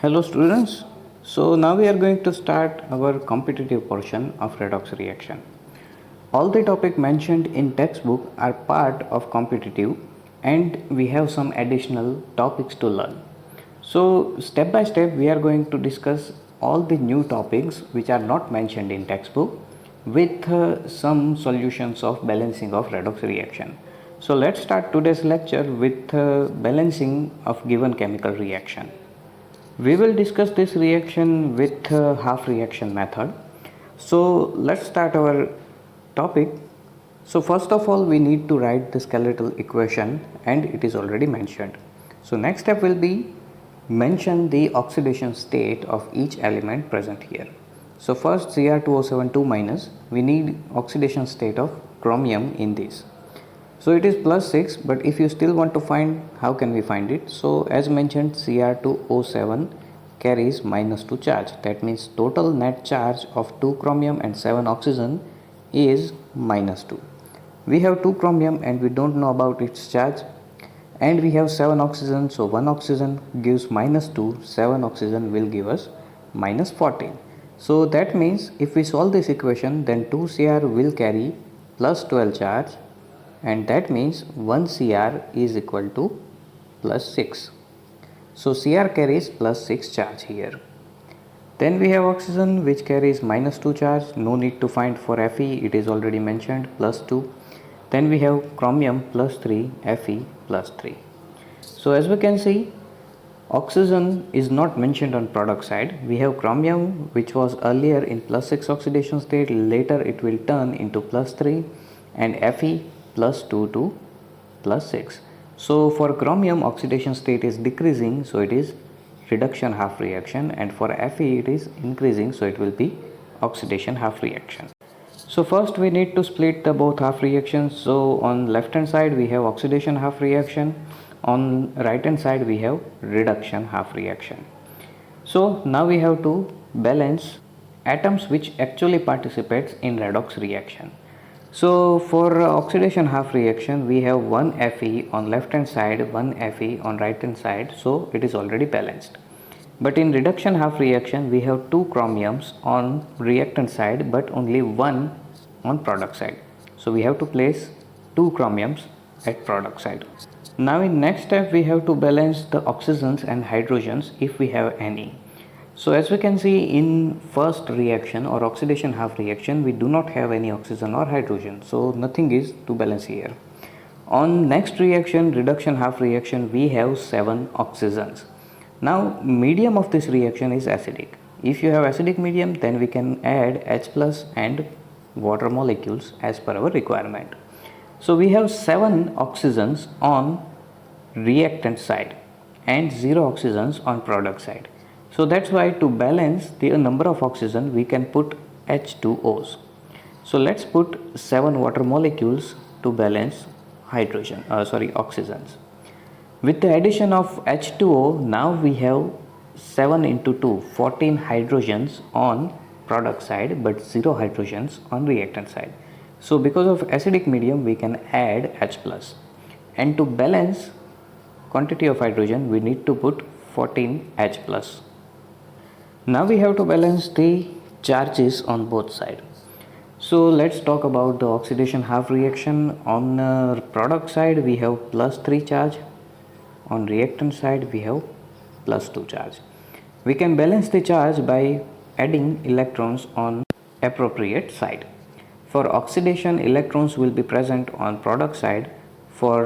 Hello students. So now we are going to start our competitive portion of redox reaction. All the topic mentioned in textbook are part of competitive and we have some additional topics to learn. So step by step we are going to discuss all the new topics which are not mentioned in textbook with some solutions of balancing of redox reaction. So let's start today's lecture with balancing of given chemical reaction. We will discuss this reaction with half reaction method. So let's start our topic. So first of all we need to write the skeletal equation and it is already mentioned. So next step will be mention the oxidation state of each element present here. So first Cr2O7 minus, we need oxidation state of chromium in this. So it is plus 6, but if you still want to find, how can we find it? So as mentioned, Cr2O7 carries minus 2 charge. That means total net charge of 2 chromium and 7 oxygen is minus 2. We have 2 chromium and we don't know about its charge, and we have 7 oxygen, so 1 oxygen gives minus 2, 7 oxygen will give us minus 14. So that means if we solve this equation, then 2Cr will carry plus 12 charge, and that means 1Cr is equal to plus 6. So Cr carries plus 6 charge here. Then we have oxygen which carries minus 2 charge, no need to find for Fe, it is already mentioned, plus 2. Then we have chromium plus 3, Fe plus 3. So as we can see, oxygen is not mentioned on product side. We have chromium which was earlier in plus 6 oxidation state, later it will turn into plus 3, and Fe plus 2 to plus 6. So for chromium oxidation state is decreasing, so it is reduction half reaction, and for Fe it is increasing, so it will be oxidation half reaction. So first we need to split the both half reactions. So on left hand side we have oxidation half reaction, on right hand side we have reduction half reaction. So now we have to balance atoms which actually participates in redox reaction. So for oxidation half reaction we have one Fe on left hand side, one Fe on right hand side, so it is already balanced. But in reduction half reaction we have two chromiums on reactant side but only one on product side. So we have to place two chromiums at product side. Now in next step we have to balance the oxygens and hydrogens if we have any. So as we can see in first reaction or oxidation half reaction, we do not have any oxygen or hydrogen, so nothing is to balance here. On next reaction, reduction half reaction, we have 7 oxygens. Now medium of this reaction is acidic. If you have acidic medium, then we can add H plus and water molecules as per our requirement. So we have 7 oxygens on reactant side and 0 oxygens on product side. So that's why to balance the number of oxygen we can put H2Os. So let's put 7 water molecules to balance oxygens. With the addition of H2O, now we have 7 into 2, 14 hydrogens on product side but 0 hydrogens on reactant side. So because of acidic medium we can add H plus, and to balance quantity of hydrogen we need to put 14 H plus. Now we have to balance the charges on both sides. So let's talk about the oxidation half reaction. On product side we have plus 3 charge, on reactant side we have plus 2 charge. We can balance the charge by adding electrons on appropriate side. For oxidation, electrons will be present on product side. For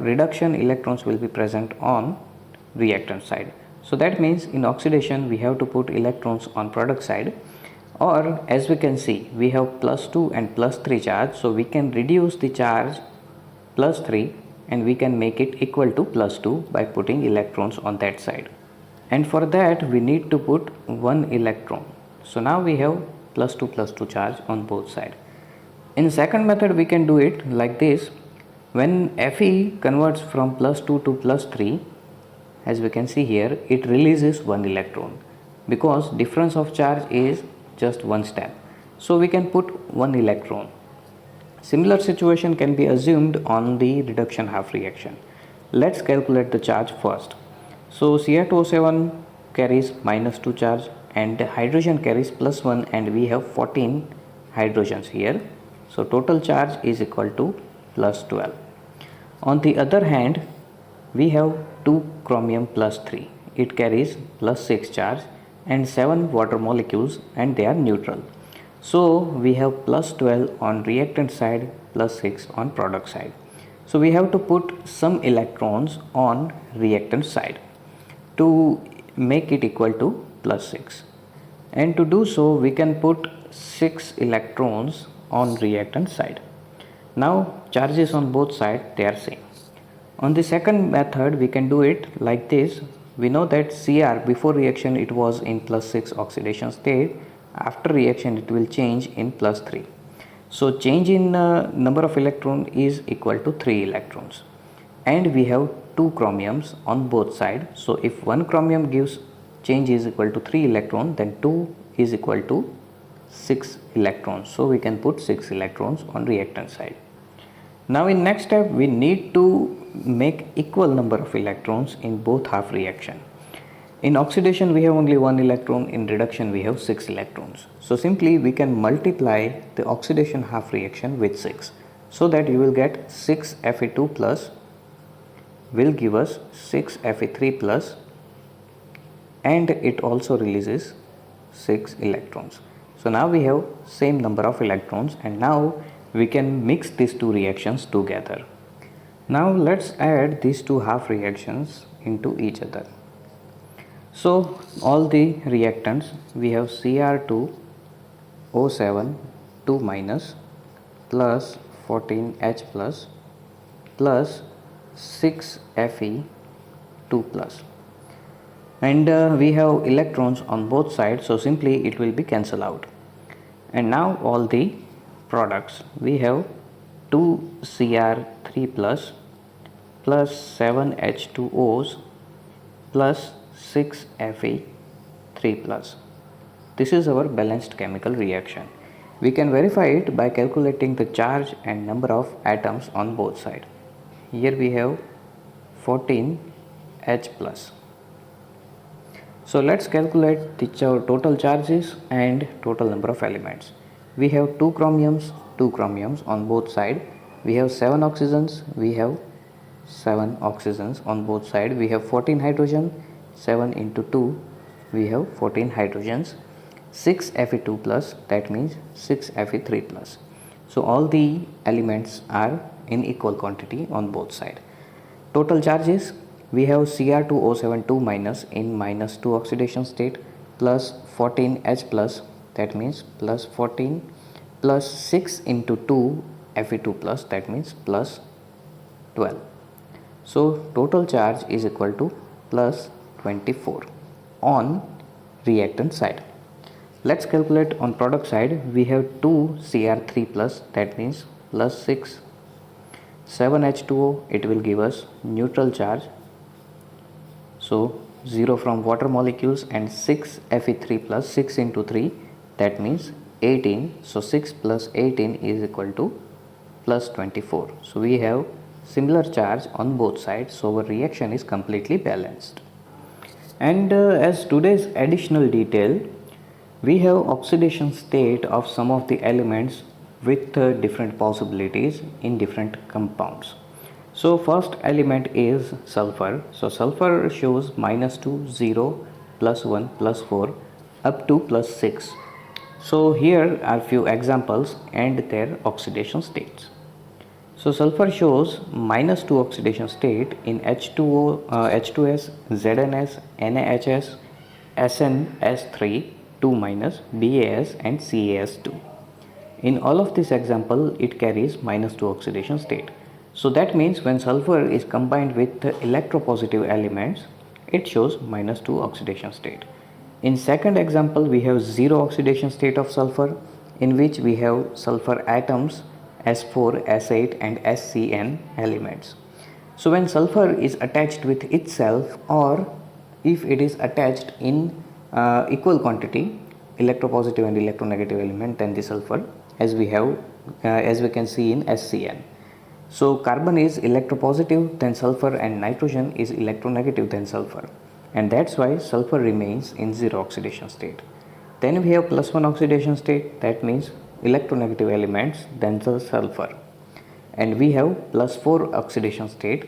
reduction, electrons will be present on reactant side. So that means in oxidation we have to put electrons on product side, or as we can see we have plus 2 and plus 3 charge, so we can reduce the charge plus 3 and we can make it equal to plus 2 by putting electrons on that side, and for that we need to put one electron. So now we have plus 2 charge on both sides. In second method we can do it like this. When Fe converts from plus 2 to plus 3, as we can see here, it releases one electron because difference of charge is just one step. So we can put one electron. Similar situation can be assumed on the reduction half reaction. Let's calculate the charge first. So Cr2O7 carries minus 2 charge and hydrogen carries plus 1, and we have 14 hydrogens here. So total charge is equal to plus 12. On the other hand, we have 2 chromium plus 3. It carries plus 6 charge and 7 water molecules, and they are neutral. So we have plus 12 on reactant side, plus 6 on product side. So we have to put some electrons on reactant side to make it equal to plus 6. And to do so, we can put 6 electrons on reactant side. Now charges on both sides, they are same. On the second method, we can do it like this. We know that Cr before reaction it was in plus 6 oxidation state. After reaction it will change in plus 3. So change in number of electron is equal to 3 electrons. And we have 2 chromiums on both sides. So if one chromium gives change is equal to 3 electrons, then 2 is equal to 6 electrons. So we can put 6 electrons on reactant side. Now in next step, we need to make equal number of electrons in both half reaction. In oxidation we have only 1 electron, in reduction we have 6 electrons. So simply we can multiply the oxidation half reaction with 6, so that you will get 6 Fe2 plus will give us 6 Fe3 plus, and it also releases 6 electrons. So now we have same number of electrons, and now we can mix these two reactions together. Now let's add these two half reactions into each other. So all the reactants, we have Cr2O7 2 minus plus 14H plus plus 6 Fe2 plus, and we have electrons on both sides, so simply it will be cancelled out. And now all the products, we have 2 Cr3 plus plus 7 H2Os plus 6 Fe3 plus. This is our balanced chemical reaction. We can verify it by calculating the charge and number of atoms on both sides. Here we have 14 H plus. So let's calculate the total charges and total number of elements. We have 2 chromiums on both sides. We have 7 oxygens, we have 7 oxygens on both sides. We have 14 hydrogen, 7 into 2, we have 14 hydrogens. 6 Fe2 plus, that means 6 Fe3 plus. So all the elements are in equal quantity on both sides. Total charges, we have Cr2O7 2 minus in minus 2 oxidation state plus 14H plus, that means plus 14 plus 6 into 2 Fe2 plus, that means plus 12. So total charge is equal to plus 24 on reactant side. Let's calculate on product side. We have 2 Cr3 plus, that means plus 6, 7 H2O, it will give us neutral charge, so 0 from water molecules, and 6 Fe3 plus, 6 into 3, that means 18. So 6 plus 18 is equal to plus 24. So we have similar charge on both sides, so our reaction is completely balanced. And as today's additional detail, we have oxidation state of some of the elements with different possibilities in different compounds. So first element is sulfur. So sulfur shows minus 2, 0, plus 1, plus 4 up to plus 6. So here are few examples and their oxidation states. So sulfur shows minus 2 oxidation state in H2O, H2S, ZNS, NaHS, SNS3, 2 minus, BAS and CAS2. In all of this example, it carries minus 2 oxidation state. So that means when sulfur is combined with the electropositive elements, it shows minus 2 oxidation state. In second example, we have 0 oxidation state of sulfur, in which we have sulfur atoms S4, S8 and SCN elements. So when sulfur is attached with itself, or if it is attached in equal quantity, electropositive and electronegative element, then the sulfur, as we can see in SCN. So carbon is electropositive than sulfur and nitrogen is electronegative than sulfur. and that's why sulfur remains in zero oxidation state. Then we have +1 oxidation state, that means electronegative elements than the sulfur, and we have +4 oxidation state.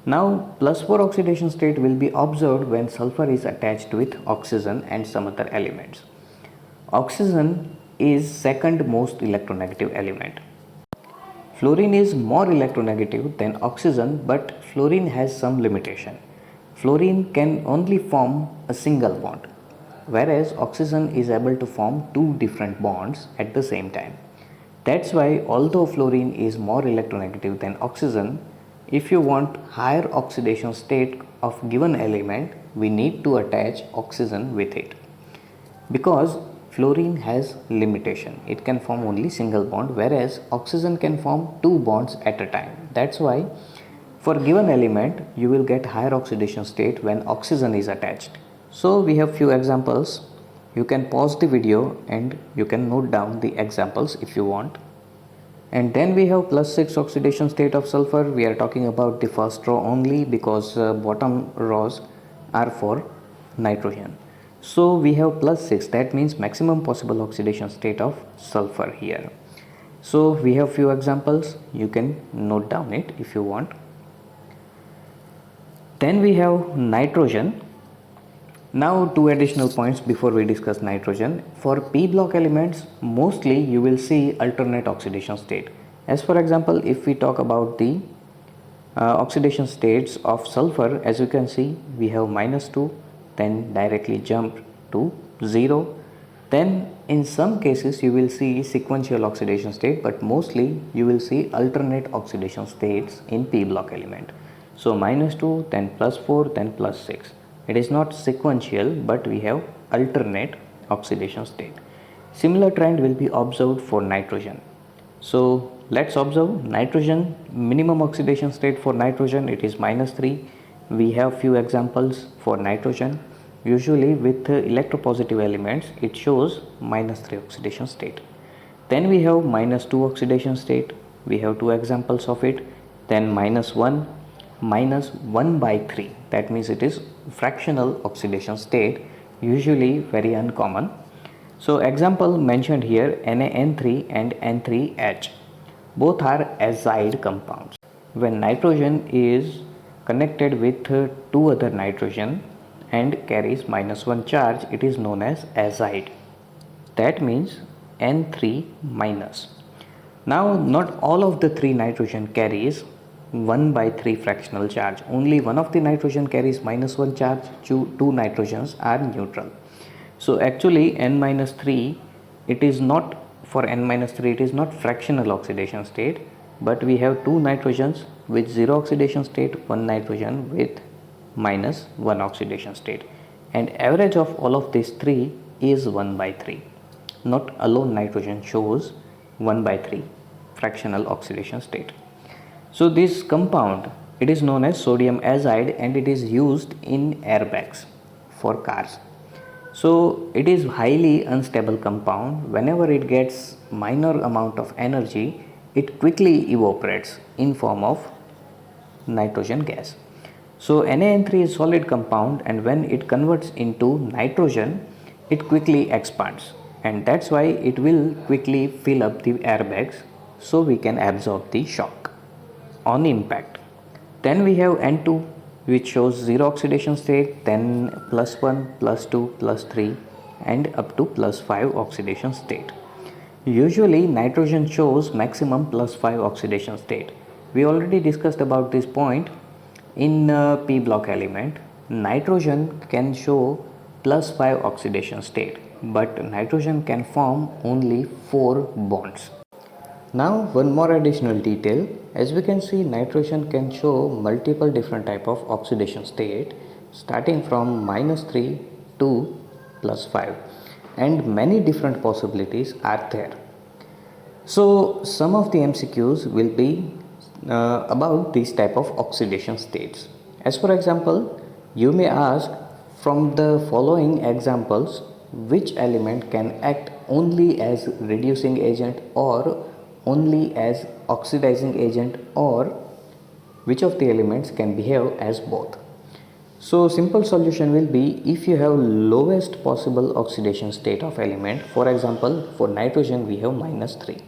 Now +4 oxidation state will be observed when sulfur is attached with oxygen and some other elements. Oxygen is second most electronegative element. Fluorine is more electronegative than oxygen, but fluorine has some limitation. Fluorine can only form a single bond, whereas oxygen is able to form two different bonds at the same time. That's why although fluorine is more electronegative than oxygen, if you want higher oxidation state of given element, we need to attach oxygen with it. Because fluorine has limitation, it can form only single bond, whereas oxygen can form two bonds at a time. That's why for given element you will get higher oxidation state when oxygen is attached. So we have few examples. You can pause the video and you can note down the examples if you want. And then we have +6 oxidation state of sulfur. We are talking about the first row only because bottom rows are for nitrogen. So we have +6, that means maximum possible oxidation state of sulfur here. So we have few examples, you can note down it if you want. Then we have nitrogen. Now two additional points before we discuss nitrogen. For p block elements, mostly you will see alternate oxidation state. As for example, if we talk about the oxidation states of sulfur, as you can see, we have -2, then directly jump to 0. Then in some cases you will see sequential oxidation state, but mostly you will see alternate oxidation states in p block element. So -2, then +4, then +6. It is not sequential, but we have alternate oxidation state. Similar trend will be observed for nitrogen. So let's observe nitrogen. Minimum oxidation state for nitrogen, it is -3. We have few examples for nitrogen. Usually with electropositive elements it shows -3 oxidation state. Then we have -2 oxidation state. We have two examples of it. Then -1, -1/3, that means it is fractional oxidation state, usually very uncommon. So example mentioned here, NaN3 and N3H, both are azide compounds. When nitrogen is connected with two other nitrogen and carries -1 charge, it is known as azide. That means N3-. Now not all of the three nitrogen carries 1/3 fractional charge. Only one of the nitrogen carries -1 charge. Two nitrogens are neutral. So actually N-3, it is not, for N-3 it is not fractional oxidation state, but we have two nitrogens with 0 oxidation state, one nitrogen with -1 oxidation state, and average of all of these three is 1/3. Not alone nitrogen shows 1/3 fractional oxidation state. So this compound, it is known as sodium azide, and it is used in airbags for cars. So it is highly unstable compound. Whenever it gets minor amount of energy, it quickly evaporates in form of nitrogen gas. So NaN3 is solid compound, and when it converts into nitrogen, it quickly expands, and that's why it will quickly fill up the airbags, so we can absorb the shock on impact. Then we have N2, which shows 0 oxidation state, then +1, +2, +3 and up to +5 oxidation state. Usually nitrogen shows maximum +5 oxidation state. We already discussed about this point. In p block element, nitrogen can show +5 oxidation state, but nitrogen can form only 4 bonds. Now one more additional detail. As we can see, nitrogen can show multiple different type of oxidation state, starting from -3 to +5, and many different possibilities are there. So some of the MCQs will be about these type of oxidation states. As for example, you may ask, from the following examples, which element can act only as reducing agent or only as oxidizing agent, or which of the elements can behave as both. So simple solution will be, if you have lowest possible oxidation state of element, for example for nitrogen we have -3.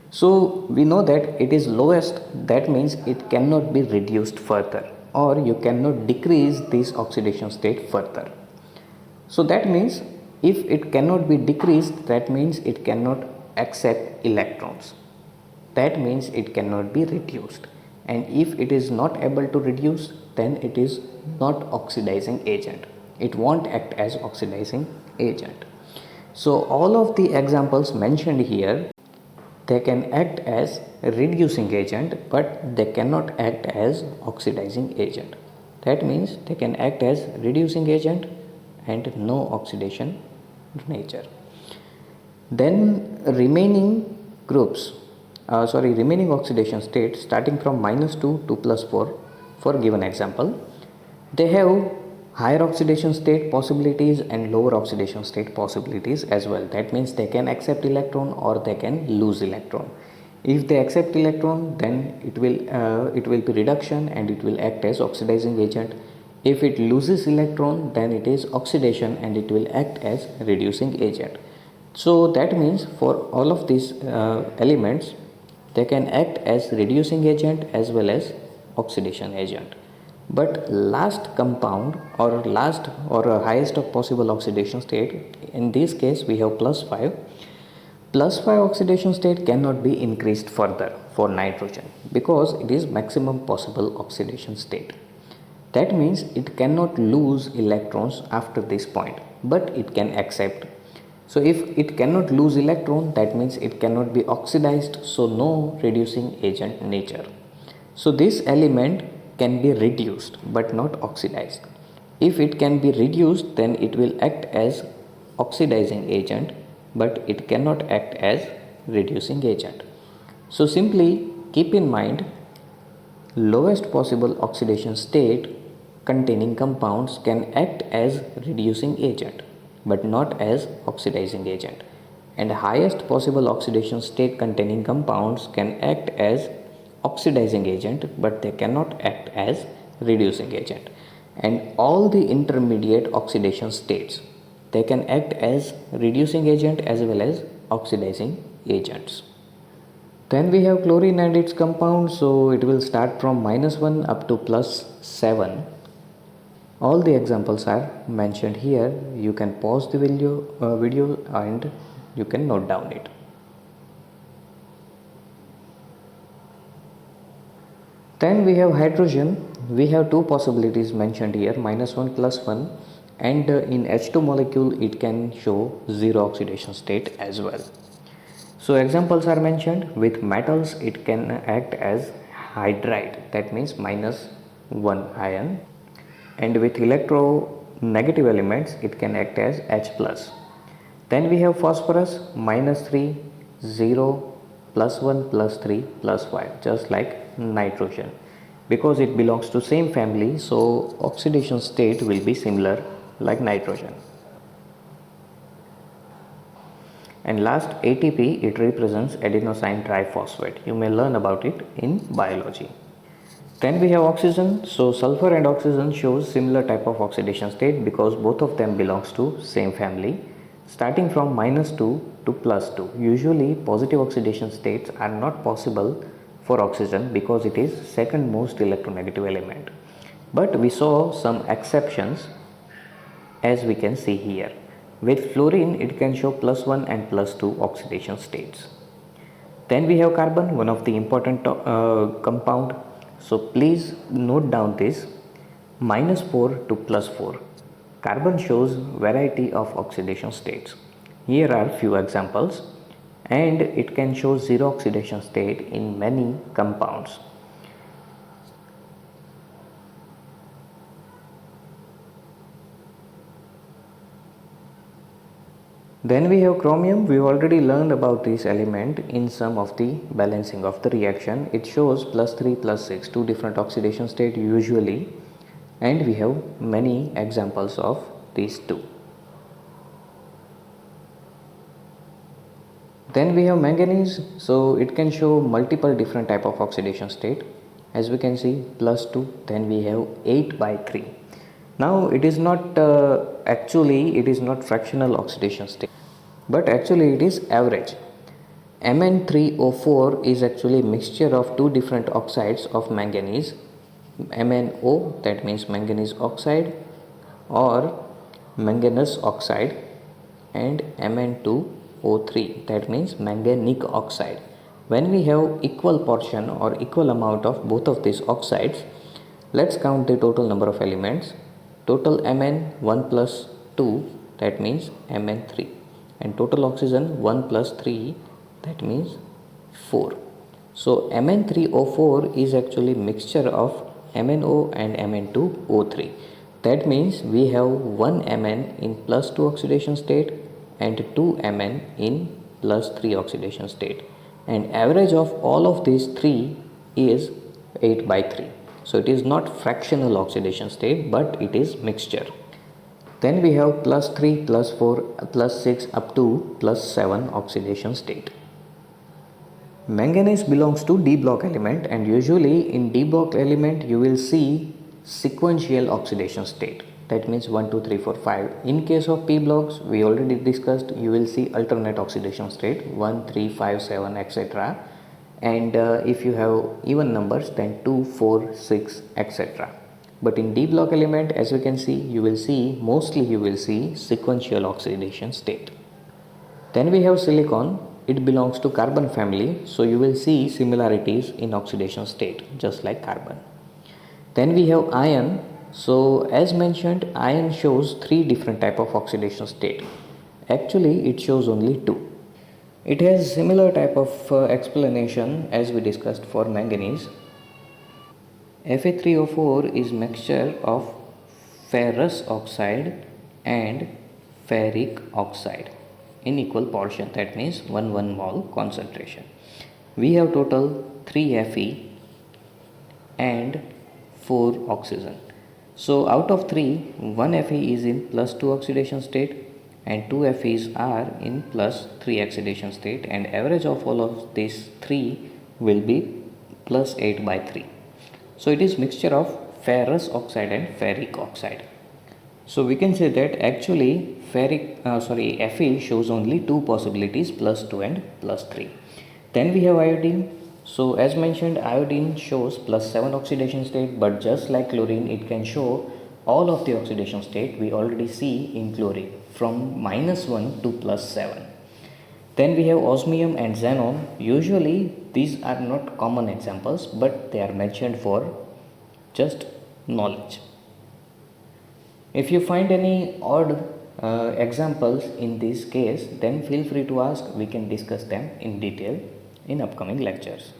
So we know that it is lowest, that means it cannot be reduced further, or you cannot decrease this oxidation state further. So that means if it cannot be decreased, that means it cannot accept electrons. That means it cannot be reduced. And if it is not able to reduce, then it is not oxidizing agent. It won't act as oxidizing agent. So all of the examples mentioned here, they can act as reducing agent, but they cannot act as oxidizing agent. That means they can act as reducing agent and no oxidation nature. Then remaining oxidation state starting from -2 to +4 for given example, they have higher oxidation state possibilities and lower oxidation state possibilities as well. That means they can accept electron or they can lose electron. If they accept electron, then it will be reduction and it will act as oxidizing agent. If it loses electron, then it is oxidation and it will act as reducing agent. So that means for all of these elements, they can act as reducing agent as well as oxidation agent. But last compound or highest of possible oxidation state, in this case we have +5. +5 oxidation state cannot be increased further for nitrogen because it is maximum possible oxidation state. That means it cannot lose electrons after this point, but it can accept. So if it cannot lose electron, that means it cannot be oxidized, so no reducing agent nature. So this element can be reduced but not oxidized. If it can be reduced, then it will act as oxidizing agent, but it cannot act as reducing agent. So simply keep in mind, lowest possible oxidation state containing compounds can act as reducing agent but not as oxidizing agent, and highest possible oxidation state containing compounds can act as oxidizing agent but they cannot act as reducing agent. And all the intermediate oxidation states, they can act as reducing agent as well as oxidizing agents. Then we have chlorine and its compounds, so it will start from -1 up to +7. All the examples are mentioned here. You can pause the video and you can note down it. Then we have hydrogen. We have two possibilities mentioned here, -1 +1, and in H2 molecule it can show 0 oxidation state as well. So examples are mentioned. With metals it can act as hydride, that means -1 ion, and with electronegative elements it can act as H+. Then we have phosphorus, -3, 0, +1, +3, +5, just like nitrogen. Because it belongs to same family, so oxidation state will be similar like nitrogen. And last, ATP, it represents adenosine triphosphate. You may learn about it in biology. Then we have oxygen. So sulfur and oxygen shows similar type of oxidation state because both of them belongs to same family, starting from -2 to +2. Usually positive oxidation states are not possible for oxygen because it is second most electronegative element. But we saw some exceptions, as we can see here. With fluorine it can show +1 and +2 oxidation states. Then we have carbon, one of the important compound. So please note down this, -4 to +4. Carbon shows variety of oxidation states. Here are few examples, and it can show 0 oxidation state in many compounds. Then we have chromium. We already learned about this element in some of the balancing of the reaction. It shows +3, +6, two different oxidation state usually, and we have many examples of these two. Then we have manganese. So it can show multiple different type of oxidation state. As we can see, +2, then we have 8/3. Now it is not actually it is not fractional oxidation state, but actually it is average. Mn3O4 is actually a mixture of two different oxides of manganese, MnO, that means manganese oxide, or manganese oxide, and Mn2O3, that means manganic oxide. When we have equal portion or equal amount of both of these oxides, let's count the total number of elements. Total Mn 1 plus 2, that means Mn3, and total oxygen 1 plus 3, that means 4. So Mn3O4 is actually mixture of MnO and Mn2O3. That means we have 1 Mn in plus 2 oxidation state and 2 Mn in plus 3 oxidation state, and average of all of these 3 is 8 by 3. So it is not fractional oxidation state, but it is mixture. Then we have plus 3, plus 4, plus 6 up to plus 7 oxidation state. Manganese belongs to D block element, and usually in D block element you will see sequential oxidation state. That means 1, 2, 3, 4, 5. In case of P blocks, we already discussed, you will see alternate oxidation state 1, 3, 5, 7, etc. And if you have even numbers, then 2, 4, 6, etc. But in D block element, as you can see, mostly you will see sequential oxidation state. Then we have silicon. It belongs to carbon family, so you will see similarities in oxidation state just like carbon. Then we have iron. So as mentioned, iron shows 3 different type of oxidation state. Actually it shows only 2. It has similar type of explanation as we discussed for manganese. Fa3O4 is mixture of ferrous oxide and ferric oxide in equal portion, that means 1 mole concentration. We have total 3 Fe and 4 oxygen. So out of 3, 1 Fe is in plus 2 oxidation state and 2 Fe's are in plus 3 oxidation state, and average of all of these 3 will be plus 8 by 3. So it is mixture of ferrous oxide and ferric oxide. So we can say that actually Fe shows only 2 possibilities, plus 2 and plus 3. Then we have iodine. So as mentioned, iodine shows plus 7 oxidation state, but just like chlorine, it can show all of the oxidation state we already see in chlorine from minus 1 to plus 7. Then we have osmium and xenon. Usually these are not common examples, but they are mentioned for just knowledge. If you find any odd examples in this case, then feel free to ask. We can discuss them in detail in upcoming lectures.